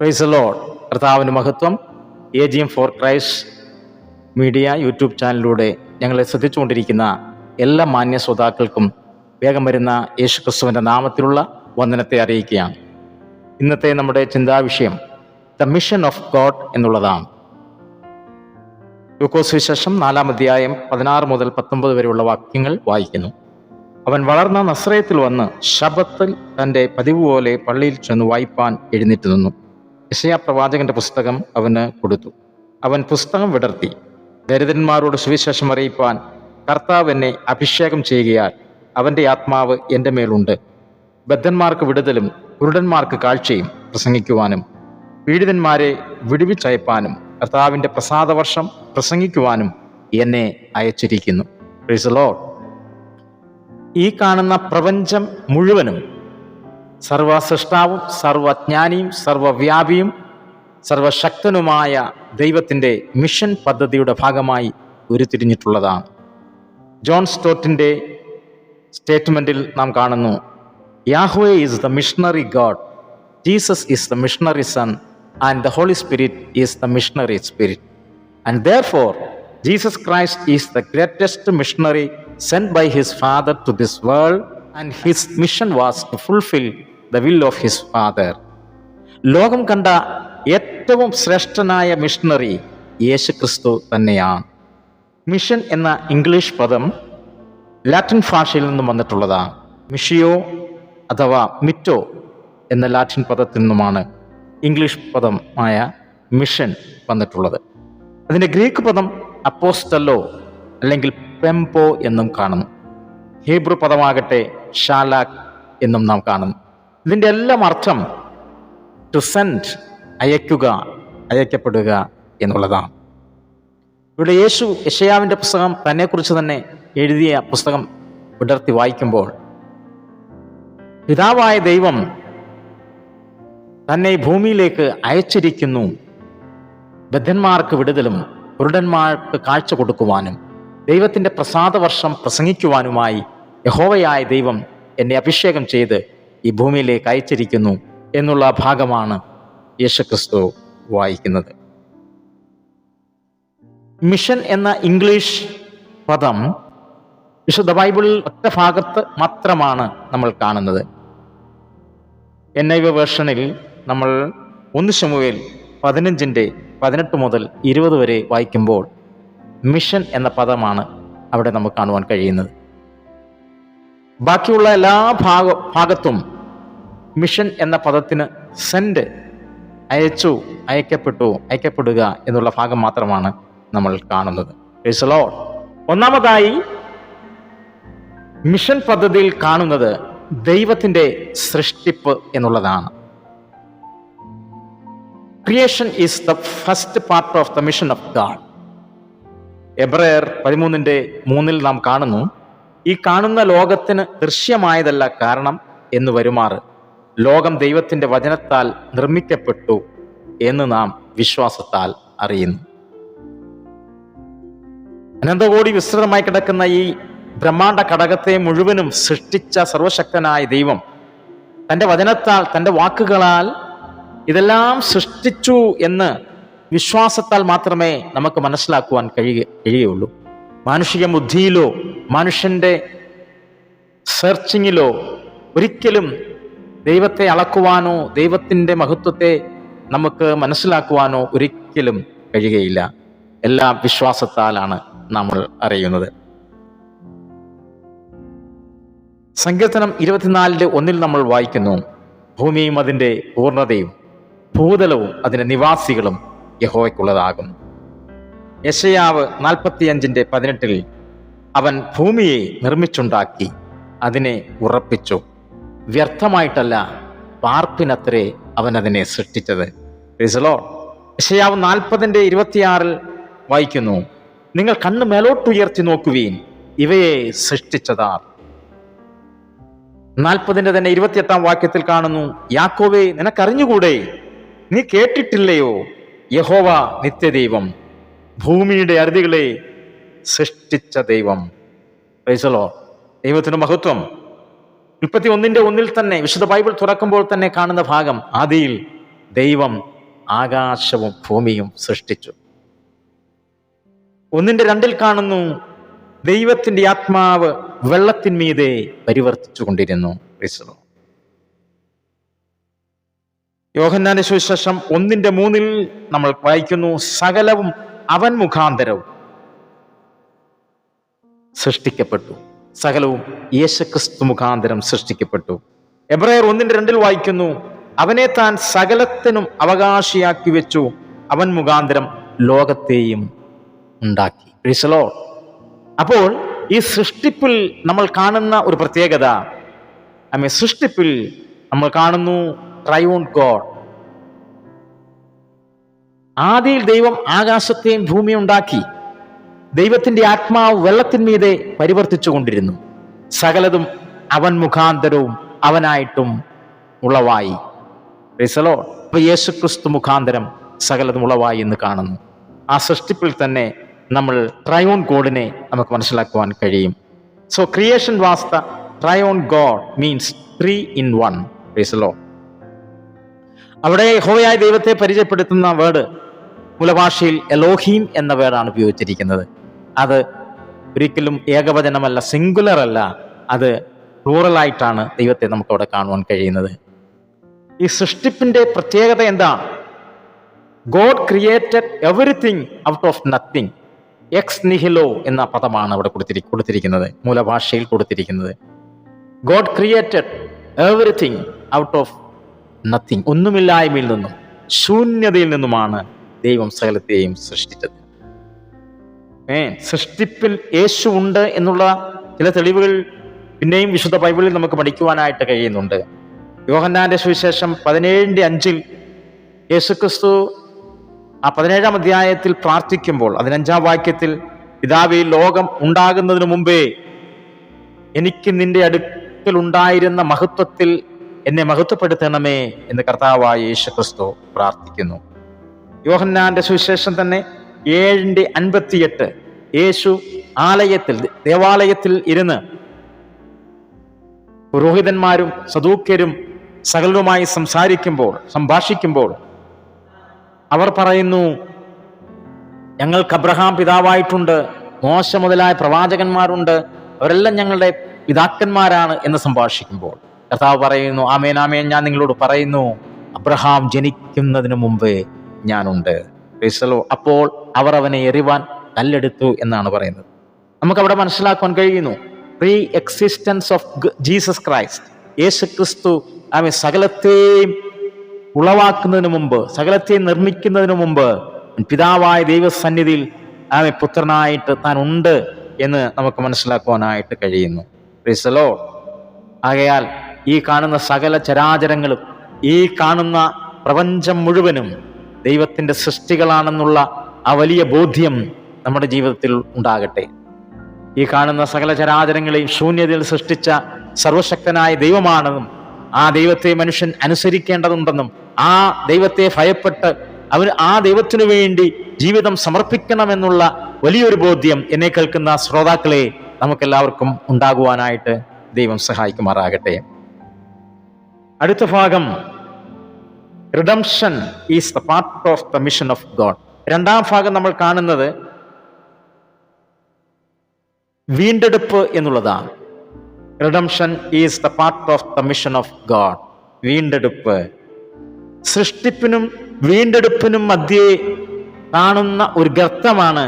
Price the Lord. കർത്താവിന് മഹത്വം. AGM for Christ media YouTube ചാനലിലൂടെ ഞങ്ങളെ ശ്രദ്ധിച്ചുകൊണ്ടിരിക്കുന്ന എല്ലാ മാന്യ ശ്രോതാക്കൾക്കും വേഗം വരുന്ന യേശുക്രിസ്തുവിൻ്റെ നാമത്തിലുള്ള വന്ദനത്തെ അറിയിക്കുകയാണ്. ഇന്നത്തെ നമ്മുടെ ചിന്താവിഷയം ദ മിഷൻ ഓഫ് ഗോഡ് എന്നുള്ളതാണ്. ലൂക്കോസ് സുവിശേഷം 4-ാം അധ്യായം 16 മുതൽ 19 വരെയുള്ള വാക്യങ്ങൾ വായിക്കുന്നു. അവൻ വളർന്ന നസ്രയത്തിൽ വന്ന് ശബ്ബത്തിൽ തൻ്റെ പതിവ് പോലെ പള്ളിയിൽ ചെന്ന് വായിപ്പാൻ എഴുന്നേറ്റ് നിന്നു. യെശയ്യാ പ്രവാചകന്റെ പുസ്തകം അവന് കൊടുത്തു. അവൻ പുസ്തകം വിടർത്തി, ദരിദ്രന്മാരോട് സുവിശേഷം അറിയിപ്പാൻ കർത്താവ് എന്നെ അഭിഷേകം ചെയ്യുകയാൽ അവൻ്റെ ആത്മാവ് എൻ്റെ മേലുണ്ട്. ബദ്ധന്മാർക്ക് വിടുതലും കുരുടന്മാർക്ക് കാഴ്ചയും പ്രസംഗിക്കുവാനും പീഡിതന്മാരെ വിടുവിച്ചയപ്പാനും കർത്താവിൻ്റെ പ്രസാദവർഷം പ്രസംഗിക്കുവാനും എന്നെ അയച്ചിരിക്കുന്നു. Price the Lord. ഈ കാണുന്ന പ്രപഞ്ചം മുഴുവനും സർവസൃഷ്ടാവും സർവജ്ഞാനിയും സർവവ്യാപിയും സർവശക്തനുമായ ദൈവത്തിൻ്റെ മിഷൻ പദ്ധതിയുടെ ഭാഗമായി ഉരുത്തിരിഞ്ഞിട്ടുള്ളതാണ്. ജോൺ സ്റ്റോട്ടിൻ്റെ സ്റ്റേറ്റ്മെൻറ്റിൽ നാം കാണുന്നു, Yahweh is the missionary God, Jesus is the missionary son and the holy spirit is the missionary spirit. And therefore Jesus Christ is the greatest missionary sent by his Father to this world, and his mission was to fulfill the will of his Father. ലോകം കണ്ട ഏറ്റവും ശ്രേഷ്ഠനായ missionary യേശുക്രിസ്തു തന്നെയാണ്. Mission എന്ന English പദം Latin ഭാഷയിൽ നിന്നും വന്നിട്ടുള്ളതാണ്. മിഷിയോ അഥവാ മിറ്റോ എന്ന ലാറ്റിൻ പദത്തിൽ നിന്നുമാണ് ഇംഗ്ലീഷ് പദമായ മിഷൻ വന്നിട്ടുള്ളത്. അതിൻ്റെ ഗ്രീക്ക് പദം അപ്പോസ്റ്റലോ അല്ലെങ്കിൽ പെംപോ എന്നും കാണുന്നു. ഹീബ്രു പദമാകട്ടെ ഷാലാക് എന്നും നാം കാണുന്നു. ഇതിൻ്റെ എല്ലാം അർത്ഥം ടു സെൻഡ്, അയക്കുക, അയക്കപ്പെടുക എന്നുള്ളതാണ്. ഇവിടെ യെശയ്യാവിൻ്റെ പുസ്തകം തന്നെക്കുറിച്ച് തന്നെ എഴുതിയ പുസ്തകം വിടർത്തി വായിക്കുമ്പോൾ പിതാവായ ദൈവം തന്നെ ഭൂമിയിലേക്ക് അയച്ചിരിക്കുന്നു, ബദ്ധന്മാർക്ക് വിടുതലും കുരുടന്മാർക്ക് കാഴ്ച കൊടുക്കുവാനും ദൈവത്തിൻ്റെ പ്രസാദവർഷം പ്രസംഗിക്കുവാനുമായി യഹോവയായ ദൈവം എന്നെ അഭിഷേകം ചെയ്ത് ഈ ഭൂമിയിലേക്ക് അയച്ചിരിക്കുന്നു എന്നുള്ള ഭാഗമാണ് യേശുക്രിസ്തു വായിക്കുന്നത്. മിഷൻ എന്ന ഇംഗ്ലീഷ് പദം വിശുദ്ധ ബൈബിളിൽ ഒറ്റ ഭാഗത്ത് മാത്രമാണ് നമ്മൾ കാണുന്നത്. NIV വേർഷനിൽ നമ്മൾ 1 ശമൂവേൽ 15-18 മുതൽ 20 വരെ വായിക്കുമ്പോൾ മിഷൻ എന്ന പദമാണ് അവിടെ നമുക്ക് കാണുവാൻ കഴിയുന്നത്. ബാക്കിയുള്ള എല്ലാ ഭാഗത്തും മിഷൻ എന്ന പദത്തിന് സെൻഡ്, അയച്ചു, അയക്കപ്പെട്ടു, അയക്കപ്പെടുക എന്നുള്ള ഭാഗം മാത്രമാണ് നമ്മൾ കാണുന്നത്. Praise the lord. ഒന്നാമതായി മിഷൻ പദ്ധതിയിൽ കാണുന്നത് ദൈവത്തിൻ്റെ സൃഷ്ടിപ്പ് എന്നുള്ളതാണ്. Creation is the first part of the mission of God. എബ്രയർ 13:3 നാം കാണുന്നു, ഈ കാണുന്ന ലോകത്തിന് ദൃശ്യമായതല്ല കാരണം എന്ന് വരുമാറ് ലോകം ദൈവത്തിൻ്റെ വചനത്താൽ നിർമ്മിക്കപ്പെട്ടു എന്ന് നാം വിശ്വാസത്താൽ അറിയുന്നു. അനന്തകോടി വിസ്തൃതമായി കിടക്കുന്ന ഈ ബ്രഹ്മാണ്ഡ ഘടകത്തെ മുഴുവനും സൃഷ്ടിച്ച സർവശക്തനായ ദൈവം തൻ്റെ വചനത്താൽ, തൻ്റെ വാക്കുകളാൽ ഇതെല്ലാം സൃഷ്ടിച്ചു എന്ന് വിശ്വാസത്താൽ മാത്രമേ നമുക്ക് മനസ്സിലാക്കുവാൻ കഴിയുകയുള്ളൂ. മാനുഷിക ബുദ്ധിയിലോ മനുഷ്യൻ്റെ സെർച്ചിങ്ങിലോ ഒരിക്കലും ദൈവത്തെ അളക്കുവാനോ ദൈവത്തിൻ്റെ മഹത്വത്തെ നമുക്ക് മനസ്സിലാക്കുവാനോ ഒരിക്കലും കഴിയുകയില്ല. എല്ലാം വിശ്വാസത്താലാണ് നമ്മൾ അറിയുന്നത്. സങ്കീർത്തനം 24:1 നമ്മൾ വായിക്കുന്നു, ഭൂമിയും അതിൻ്റെ പൂർണ്ണതയും ഭൂതലവും അതിൻ്റെ നിവാസികളും യഹോവയ്ക്കുള്ളതാകും. യെശയ്യാവ് 45:18 അവൻ ഭൂമിയെ നിർമ്മിച്ചുണ്ടാക്കി അതിനെ ഉറപ്പിച്ചു, വ്യർത്ഥമായിട്ടല്ല പാർപ്പിനത്രേ അവൻ അതിനെ സൃഷ്ടിച്ചത്. Price the Lord. യെശയ്യാവ് 40:26 വായിക്കുന്നു, നിങ്ങൾ കണ്ണ് മേലോട്ടുയർത്തി നോക്കുവീൻ, ഇവയെ സൃഷ്ടിച്ചതാർ. 40:28 വാക്യത്തിൽ കാണുന്നു, യാക്കോബേ നിനക്കറിഞ്ഞുകൂടെ, നീ കേട്ടിട്ടില്ലയോ, യഹോവ നിത്യദൈവം, ഭൂമിയുടെ അറുതികളെ സൃഷ്ടിച്ച ദൈവം. Price the Lord. ദൈവത്തിന് മഹത്വം. 31:1 തന്നെ വിശുദ്ധ ബൈബിൾ തുറക്കുമ്പോൾ തന്നെ കാണുന്ന ഭാഗം, ആദിയിൽ ദൈവം ആകാശവും ഭൂമിയും സൃഷ്ടിച്ചു. 1:2 കാണുന്നു, ദൈവത്തിൻ്റെ ആത്മാവ് വെള്ളത്തിന്മീതെ പരിവർത്തിച്ചു കൊണ്ടിരുന്നു. യോഹന്നാന്റെ സുവിശേഷം 1:3 നമ്മൾ വായിക്കുന്നു, സകലവും അവൻ മുഖാന്തരവും സൃഷ്ടിക്കപ്പെട്ടു. സകലവും യേശുക്രിസ്തു മുഖാന്തരം സൃഷ്ടിക്കപ്പെട്ടു. എബ്രായർ 1:2 വായിക്കുന്നു, അവനെ താൻ സകലത്തിനും അവകാശിയാക്കി വെച്ചു, അവൻ മുഖാന്തരം ലോകത്തെയും ഉണ്ടാക്കി. Price the Lord. അപ്പോൾ ഈ സൃഷ്ടിപ്പിൽ നമ്മൾ കാണുന്ന ഒരു പ്രത്യേകത, സൃഷ്ടിപ്പിൽ നമ്മൾ കാണുന്നു ട്രൈയൂൺ ഗോഡ്. ആദിയിൽ ദൈവം ആകാശത്തെയും ഭൂമിയും ഉണ്ടാക്കി. ദൈവത്തിന്റെ ആത്മാവ് വെള്ളത്തിന്മീതെ പരിവർത്തിച്ചു കൊണ്ടിരുന്നു. സകലതും അവൻ മുഖാന്തരവും അവനായിട്ടും ഉളവായി. Praise the lord. ഇപ്പൊ യേശുക്രിസ്തു മുഖാന്തരം സകലതും ഉളവായി എന്ന് കാണുന്നു. ആ സൃഷ്ടിപ്പിൽ തന്നെ നമ്മൾ ട്രൈയൂൺ ഗോഡിനെ നമുക്ക് മനസ്സിലാക്കുവാൻ കഴിയും. So creation was the triune God, means 3 in 1. Price the Lord. അവിടെ യഹോവയായ ദൈവത്തെ പരിചയപ്പെടുത്തുന്ന വേർഡ് മൂലഭാഷയിൽ എലോഹീം എന്ന വേർഡാണ് ഉപയോഗിച്ചിരിക്കുന്നത്. അത് ഒരിക്കലും ഏകവചനമല്ല, സിംഗുലർ അല്ല, അത് പ്ലൂറലായിട്ടാണ് ദൈവത്തെ നമുക്ക് അവിടെ കാണുവാൻ കഴിയുന്നത്. ഈ സൃഷ്ടിപ്പിന്റെ പ്രത്യേകത എന്താണ്? God created everything out of nothing. Ex nihilo എന്ന പദമാണ് അവിടെ കൊടുത്തിരിക്കുന്നത്, മൂലഭാഷയിൽ കൊടുത്തിരിക്കുന്നത്. God created everything out of nothing. ഒന്നുമില്ലായ്മയിൽ നിന്നും, ശൂന്യതയിൽ നിന്നുമാണ് ദൈവം സകലത്തെയും സൃഷ്ടിച്ചത്. സൃഷ്ടിപ്പിൽ യേശു ഉണ്ട് എന്നുള്ള ചില തെളിവുകൾ പിന്നെയും വിശുദ്ധ ബൈബിളിൽ നമുക്ക് പഠിക്കുവാനായിട്ട് കഴിയുന്നുണ്ട്. യോഹന്നാന്റെ സുവിശേഷം 17:5 യേശുക്രിസ്തു ആ 17-ാം അധ്യായത്തിൽ പ്രാർത്ഥിക്കുമ്പോൾ 15-ാം വാക്യത്തിൽ, പിതാവേ, ലോകം ഉണ്ടാകുന്നതിന് മുമ്പേ എനിക്ക് നിന്റെ അടുക്കൽ ഉണ്ടായിരുന്ന മഹത്വത്തിൽ എന്നെ മഹത്വപ്പെടുത്തണമേ എന്ന് കർത്താവായ യേശുക്രിസ്തു പ്രാർത്ഥിക്കുന്നു. യോഹന്നാന്റെ സുവിശേഷം തന്നെ 7:58 യേശു ദേവാലയത്തിൽ ഇരുന്ന് പുരോഹിതന്മാരും സദൂക്യരും സകലരുമായി സംഭാഷിക്കുമ്പോൾ അവർ പറയുന്നു, ഞങ്ങൾക്ക് അബ്രഹാം പിതാവായിട്ടുണ്ട്, മോശ മുതലായ പ്രവാചകന്മാരുണ്ട്, അവരെല്ലാം ഞങ്ങളുടെ പിതാക്കന്മാരാണ് എന്ന് സംഭാഷിക്കുമ്പോൾ കർത്താവ് പറയുന്നു, ആമേൻ ആമേൻ, ഞാൻ നിങ്ങളോട് പറയുന്നു, അബ്രഹാം ജനിക്കുന്നതിന് മുമ്പേ ഞാനുണ്ട്. അപ്പോൾ അവർ അവനെ എറിവാൻ കല്ലെടുത്തു എന്നാണ് പറയുന്നത്. നമുക്കവിടെ മനസ്സിലാക്കാൻ കഴിയുന്നു, pre existence of Jesus Christ, Yeshu Kristu സകലത്തെയും ഉളവാക്കുന്നതിന് മുമ്പ്, സകലത്തെയും നിർമ്മിക്കുന്നതിന് മുമ്പ് പിതാവായ ദൈവസന്നിധിയിൽ പുത്രനായിട്ട് താൻ ഉണ്ട് എന്ന് നമുക്ക് മനസ്സിലാക്കുവാനായിട്ട് കഴിയുന്നു. Price the Lord. ആകയാൽ ഈ കാണുന്ന സകല ചരാചരങ്ങളും, ഈ കാണുന്ന പ്രപഞ്ചം മുഴുവനും ദൈവത്തിൻ്റെ സൃഷ്ടികളാണെന്നുള്ള ആ വലിയ ബോധ്യം നമ്മുടെ ജീവിതത്തിൽ ഉണ്ടാകട്ടെ. ഈ കാണുന്ന സകല ചരാചരങ്ങളെയും ശൂന്യതയിൽ സൃഷ്ടിച്ച സർവശക്തനായ ദൈവമാണെന്നും ആ ദൈവത്തെ മനുഷ്യൻ അനുസരിക്കേണ്ടതുണ്ടെന്നും ആ ദൈവത്തെ ഭയപ്പെട്ട് ആ ദൈവത്തിനു വേണ്ടി ജീവിതം സമർപ്പിക്കണമെന്നുള്ള വലിയൊരു ബോധ്യം എന്നെ കേൾക്കുന്ന ശ്രോതാക്കളെ നമുക്കെല്ലാവർക്കും ഉണ്ടാകുവാനായിട്ട് ദൈവം സഹായിക്കുമാറാകട്ടെ. അടുത്ത ഭാഗം, redemption is the part of the mission of God. 2-ാം ഭാഗം നമ്മൾ കാണുന്നത് വീണ്ടെടുപ്പ് എന്നുള്ളതാണ്. Redemption is the part of the mission of God. വീണ്ടെടുപ്പ്. സൃഷ്ടിപ്പിനും വീണ്ടെടുപ്പിനും മധ്യേ കാണുന്ന ഒരു ഗർത്തമാണ്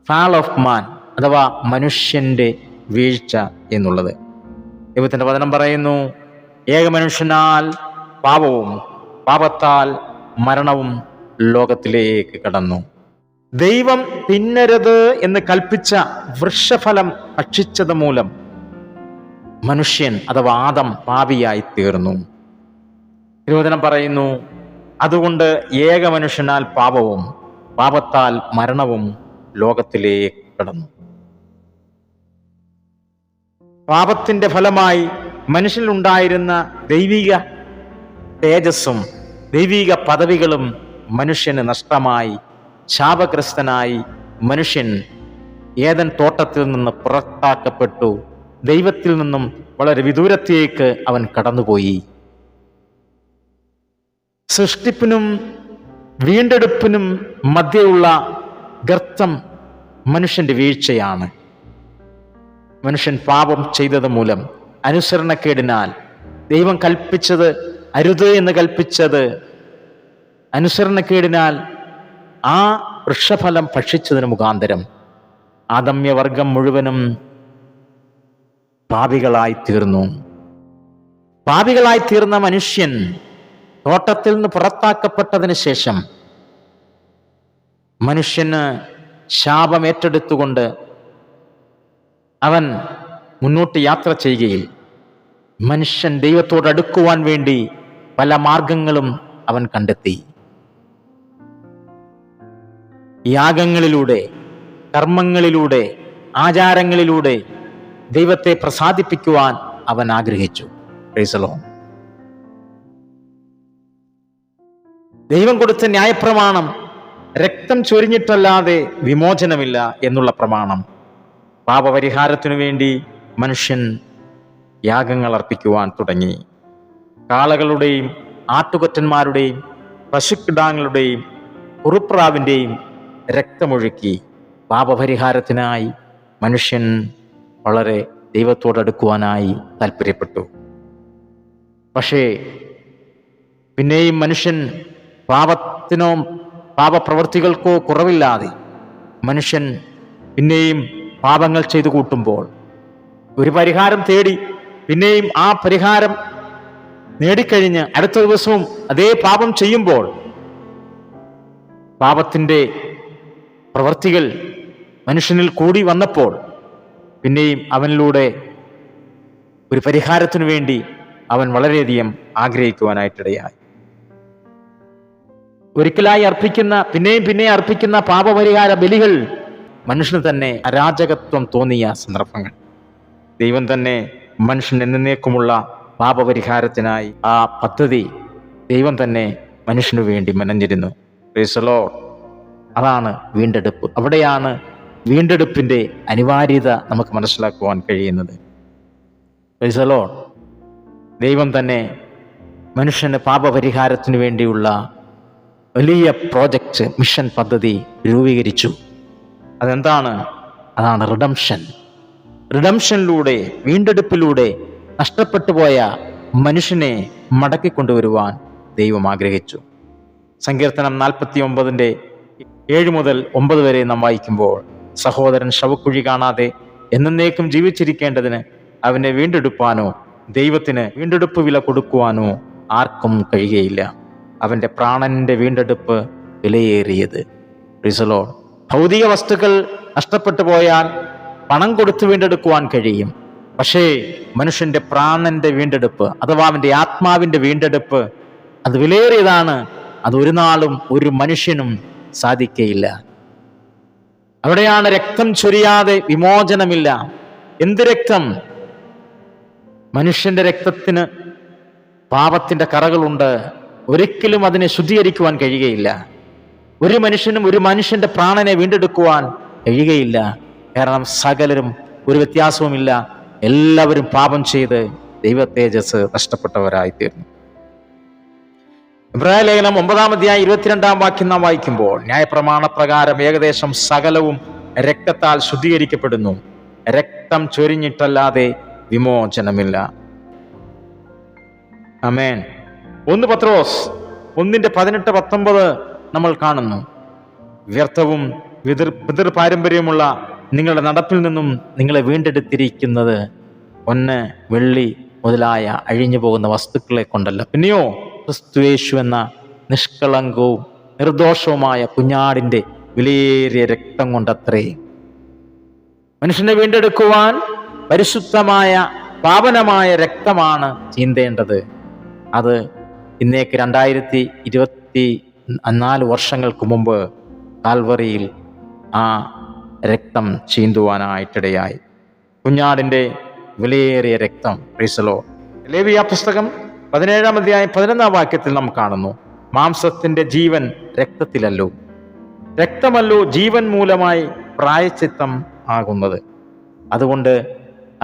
ഫാൾ ഓഫ് മാൻ, അഥവാ മനുഷ്യന്റെ വീഴ്ച എന്നുള്ളത്. ദൈവത്തിന്റെ വചനം പറയുന്നു, ഏക മനുഷ്യനാൽ പാപവും പാപത്താൽ മരണവും ലോകത്തിലേക്ക് കടന്നു. ദൈവം തിന്നരുത് എന്ന് കൽപ്പിച്ച വൃക്ഷഫലം ഭക്ഷിച്ചത് മൂലം മനുഷ്യൻ അഥവാ ആദം പാപിയായി തീർന്നു. തിരുവചനം പറയുന്നു, അതുകൊണ്ട് ഏക മനുഷ്യനാൽ പാപവും പാപത്താൽ മരണവും ലോകത്തിലേക്ക് കടന്നു. പാപത്തിന്റെ ഫലമായി മനുഷ്യനിലുണ്ടായിരുന്ന ദൈവിക തേജസ്സും ദൈവിക പദവികളും മനുഷ്യന് നഷ്ടമായി. ശാപഗ്രസ്തനായി മനുഷ്യൻ ഏദൻ തോട്ടത്തിൽ നിന്ന് പുറത്താക്കപ്പെട്ടു. ദൈവത്തിൽ നിന്നും വളരെ വിദൂരത്തേക്ക് അവൻ കടന്നുപോയി. സൃഷ്ടിപ്പിനും വീണ്ടെടുപ്പിനും മധ്യയുള്ള ഗർത്തം മനുഷ്യന്റെ വീഴ്ചയാണ്. മനുഷ്യൻ പാപം ചെയ്തത് മൂലം, അനുസരണക്കേടിനാൽ, ദൈവം കൽപ്പിച്ചത് അരുത് എന്ന് കൽപ്പിച്ചത് അനുസരണക്കേടിനാൽ ആ വൃക്ഷഫലം ഭക്ഷിച്ചതിന് മുഖാന്തരം ആദമ്യവർഗം മുഴുവനും പാപികളായി തീർന്നു. പാപികളായി തീർന്ന മനുഷ്യൻ തോട്ടത്തിൽ നിന്ന് പുറത്താക്കപ്പെട്ടതിന് ശേഷം മനുഷ്യന് ശാപം ഏറ്റെടുത്തുകൊണ്ട് അവൻ മുന്നോട്ട് യാത്ര ചെയ്യുകയിൽ മനുഷ്യൻ ദൈവത്തോട് അടുക്കുവാൻ വേണ്ടി പല മാർഗങ്ങളും അവൻ കണ്ടെത്തി. യാഗങ്ങളിലൂടെ, കർമ്മങ്ങളിലൂടെ, ആചാരങ്ങളിലൂടെ ദൈവത്തെ പ്രസാദിപ്പിക്കുവാൻ അവൻ ആഗ്രഹിച്ചു. Price the Lord. ദൈവം കൊടുത്ത ന്യായപ്രമാണം രക്തം ചൊരിഞ്ഞിട്ടല്ലാതെ വിമോചനമില്ല എന്നുള്ള പ്രമാണം. പാപപരിഹാരത്തിനു വേണ്ടി മനുഷ്യൻ യാഗങ്ങൾ അർപ്പിക്കുവാൻ തുടങ്ങി. കാളകളുടെയും ആട്ടുകൊറ്റന്മാരുടെയും പശുക്കിടാങ്ങളുടെയും കുറുപ്രാവിൻ്റെയും രക്തമൊഴുക്കി പാപപരിഹാരത്തിനായി മനുഷ്യൻ വളരെ ദൈവത്തോടടുക്കുവാനായി താല്പര്യപ്പെട്ടു. പക്ഷേ പിന്നെയും മനുഷ്യൻ പാപത്തിനോ പാപപ്രവൃത്തികൾക്കോ കുറവില്ലാതെ മനുഷ്യൻ പിന്നെയും പാപങ്ങൾ ചെയ്തു കൂട്ടുമ്പോൾ, ഒരു പരിഹാരം തേടി പിന്നെയും ആ പരിഹാരം നേടിക്കഴിഞ്ഞ് അടുത്ത ദിവസവും അതേ പാപം ചെയ്യുമ്പോൾ പാപത്തിൻ്റെ പ്രവൃത്തികൾ മനുഷ്യനിൽ കൂടി വന്നപ്പോൾ പിന്നെയും അവനിലൂടെ ഒരു പരിഹാരത്തിനു വേണ്ടി അവൻ വളരെയധികം ആഗ്രഹിക്കുവാനായിട്ടിടയായി. ഒരിക്കലായി അർപ്പിക്കുന്ന, പിന്നെയും അർപ്പിക്കുന്ന പാപപരിഹാര ബലികൾ മനുഷ്യന് തന്നെ അരാജകത്വം തോന്നിയ സന്ദർഭങ്ങൾ. ദൈവം തന്നെ മനുഷ്യൻ എന്നേക്കുമുള്ള പാപപരിഹാരത്തിനായി ആ പദ്ധതി ദൈവം തന്നെ മനുഷ്യനു വേണ്ടി മെനഞ്ഞിരുന്നു. Price the Lord. അതാണ് വീണ്ടെടുപ്പ്. അവിടെയാണ് വീണ്ടെടുപ്പിന്റെ അനിവാര്യത നമുക്ക് മനസ്സിലാക്കുവാൻ കഴിയുന്നത്. Price the Lord. ദൈവം തന്നെ മനുഷ്യന് പാപപരിഹാരത്തിന് വേണ്ടിയുള്ള വലിയ പ്രോജക്റ്റ്, മിഷൻ പദ്ധതി രൂപീകരിച്ചു. അതെന്താണ്? അതാണ് റിഡംഷൻ. റിഡംഷനിലൂടെ, വീണ്ടെടുപ്പിലൂടെ നഷ്ടപ്പെട്ടു പോയ മനുഷ്യനെ മടക്കിക്കൊണ്ടുവരുവാൻ ദൈവം ആഗ്രഹിച്ചു. സങ്കീർത്തനം 49:7 മുതൽ 9 വരെ നാം വായിക്കുമ്പോൾ, സഹോദരൻ ശവക്കുഴി കാണാതെ എന്നേക്കും ജീവിച്ചിരിക്കേണ്ടതിന് അവനെ വീണ്ടെടുപ്പാനോ ദൈവത്തിന് വീണ്ടെടുപ്പ് വില കൊടുക്കുവാനോ ആർക്കും കഴിയുകയില്ല. അവൻ്റെ പ്രാണന്റെ വീണ്ടെടുപ്പ് വിലയേറിയത്. Price the Lord. ഭൗതിക വസ്തുക്കൾ നഷ്ടപ്പെട്ടു പോയാൽ പണം കൊടുത്ത് വീണ്ടെടുക്കുവാൻ കഴിയും. പക്ഷേ മനുഷ്യന്റെ പ്രാണന്റെ വീണ്ടെടുപ്പ്, അഥവാ അവന്റെ ആത്മാവിന്റെ വീണ്ടെടുപ്പ്, അത് വിലയേറിയതാണ്. അത് ഒരു നാളും ഒരു മനുഷ്യനും സാധിക്കയില്ല. അവിടെയാണ് രക്തം ചൊരിയാതെ വിമോചനമില്ല. എന്ത് രക്തം? മനുഷ്യന്റെ രക്തത്തിന് പാപത്തിന്റെ കറകളുണ്ട്. ഒരിക്കലും അതിനെ ശുദ്ധീകരിക്കുവാൻ കഴിയുകയില്ല. ഒരു മനുഷ്യനും ഒരു മനുഷ്യന്റെ പ്രാണനെ വീണ്ടെടുക്കുവാൻ കഴിയുകയില്ല. കാരണം സകലരും ഒരു വ്യത്യാസവുമില്ല. എല്ലാവരും പാപം ചെയ്ത് ദൈവ തേജസ് നഷ്ടപ്പെട്ടവരായി തീർന്നു. ഇബ്രായ ലേഖനം 9:22 നാം വായിക്കുമ്പോൾ, ന്യായപ്രമാണപ്രകാരം ഏകദേശം സകലവും രക്തത്താൽ ശുദ്ധീകരിക്കപ്പെടുന്നു. രക്തം ചൊരിഞ്ഞിട്ടല്ലാതെ വിമോചനമില്ല. ആമേൻ. 1 പത്രോസ് 1:18-19 നമ്മൾ കാണുന്നു. വ്യർത്ഥവും പിതൃ പാരമ്പര്യമുള്ള നിങ്ങളുടെ നടപ്പിൽ നിന്നും നിങ്ങളെ വീണ്ടെടുത്തിരിക്കുന്നത് പൊന്ന്, വെള്ളി മുതലായ അഴിഞ്ഞു പോകുന്ന വസ്തുക്കളെ കൊണ്ടല്ല, പിന്നെയോ ക്രിസ്തുയേശു എന്ന നിഷ്കളങ്കവും നിർദോഷവുമായ കുഞ്ഞാടിന്റെ വിലയേറിയ രക്തം കൊണ്ടത്രേ. മനുഷ്യനെ വീണ്ടെടുക്കുവാൻ പരിശുദ്ധമായ പാവനമായ രക്തമാണ് ചീന്തേണ്ടത്. അത് ഇന്നേക്ക് 2024 വർഷങ്ങൾക്ക് മുമ്പ് കാൽവറിയിൽ ആ രക്തം ചീന്തുവാനായിട്ടിടയായി. കുഞ്ഞാടിന്റെ വിലയേറിയ രക്തം. Price the Lord. ലേവ്യ പുസ്തകം 17:11 നാം കാണുന്നു, മാംസത്തിന്റെ ജീവൻ രക്തത്തിലല്ലോ, രക്തമല്ലോ ജീവൻ മൂലമായി പ്രായശ്ചിത്തം ആകുന്നത്. അതുകൊണ്ട്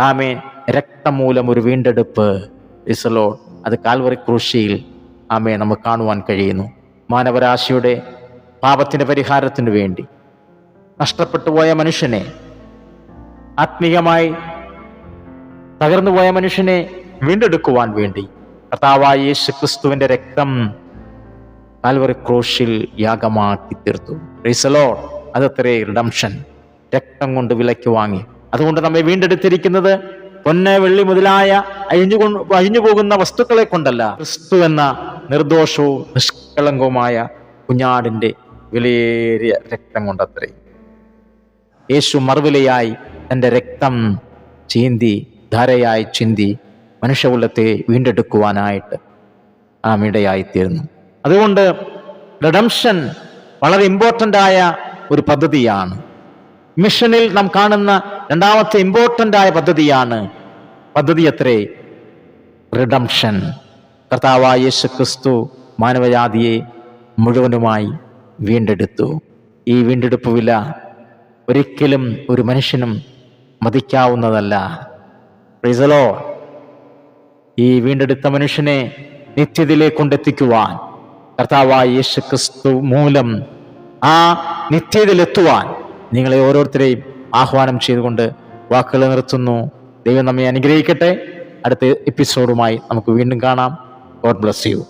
ആമേൻ, രക്തം മൂലം ഒരു വീണ്ടെടുപ്പ്. Price the Lord. അത് കാൽവറി ക്രൂശിയിൽ ആമേ നമുക്ക് കാണുവാൻ കഴിയുന്നു. മാനവരാശിയുടെ പാപത്തിൻ്റെ പരിഹാരത്തിനു വേണ്ടി നഷ്ടപ്പെട്ടു പോയ മനുഷ്യനെ, ആത്മീയമായി തകർന്നുപോയ മനുഷ്യനെ വീണ്ടെടുക്കുവാൻ വേണ്ടി കർത്താവായ യേശു ക്രിസ്തുവിന്റെ രക്തം കാൽവറി ക്രൂശിൽ യാഗമാക്കി തീർത്തു. Price the Lord. അതത്രേ റിഡംഷൻ. രക്തം കൊണ്ട് വിലയ്ക്ക് വാങ്ങി. അതുകൊണ്ട് നമ്മെ വീണ്ടെടുത്തിരിക്കുന്നത് പൊന്ന്, വെള്ളി മുതലായ അഴിഞ്ഞു പോകുന്ന വസ്തുക്കളെ കൊണ്ടല്ല, ക്രിസ്തു എന്ന നിർദോഷവും നിഷ്കളങ്കവുമായ കുഞ്ഞാടിന്റെ വിലയേറിയ രക്തം കൊണ്ടത്രേ. യേശു മറുവിലയായി തൻ്റെ രക്തം ചീന്തി, ധാരയായി ചിന്തി മനുഷ്യകുലത്തെ വീണ്ടെടുക്കുവാനായിട്ട് ഇടയായിത്തീർന്നു. അതുകൊണ്ട് റിഡംഷൻ വളരെ ഇമ്പോർട്ടൻ്റ് ആയ ഒരു പദ്ധതിയാണ്. മിഷനിൽ നാം കാണുന്ന രണ്ടാമത്തെ ഇമ്പോർട്ടൻ്റ് ആയ പദ്ധതിയാണ്. പദ്ധതി എത്രേ? റിഡംഷൻ. കർത്താവായ യേശു ക്രിസ്തു മാനവജാതിയെ മുഴുവനുമായി വീണ്ടെടുത്തു. ഈ വീണ്ടെടുപ്പ് വില ഒരിക്കലും ഒരു മനുഷ്യനും മതിക്കാവുന്നതല്ല. Price the Lord. ഈ വീണ്ടെടുത്ത മനുഷ്യനെ നിത്യതയിലേക്ക് കൊണ്ടെത്തിക്കുവാൻ കർത്താവായ യേശു ക്രിസ്തു മൂലം ആ നിത്യതയിലെത്തുവാൻ നിങ്ങളെ ഓരോരുത്തരെയും ആഹ്വാനം ചെയ്തുകൊണ്ട് വാക്കുകൾ നിർത്തുന്നു. ദൈവം നമ്മെ അനുഗ്രഹിക്കട്ടെ. അടുത്ത എപ്പിസോഡുമായി നമുക്ക് വീണ്ടും കാണാം. God bless you.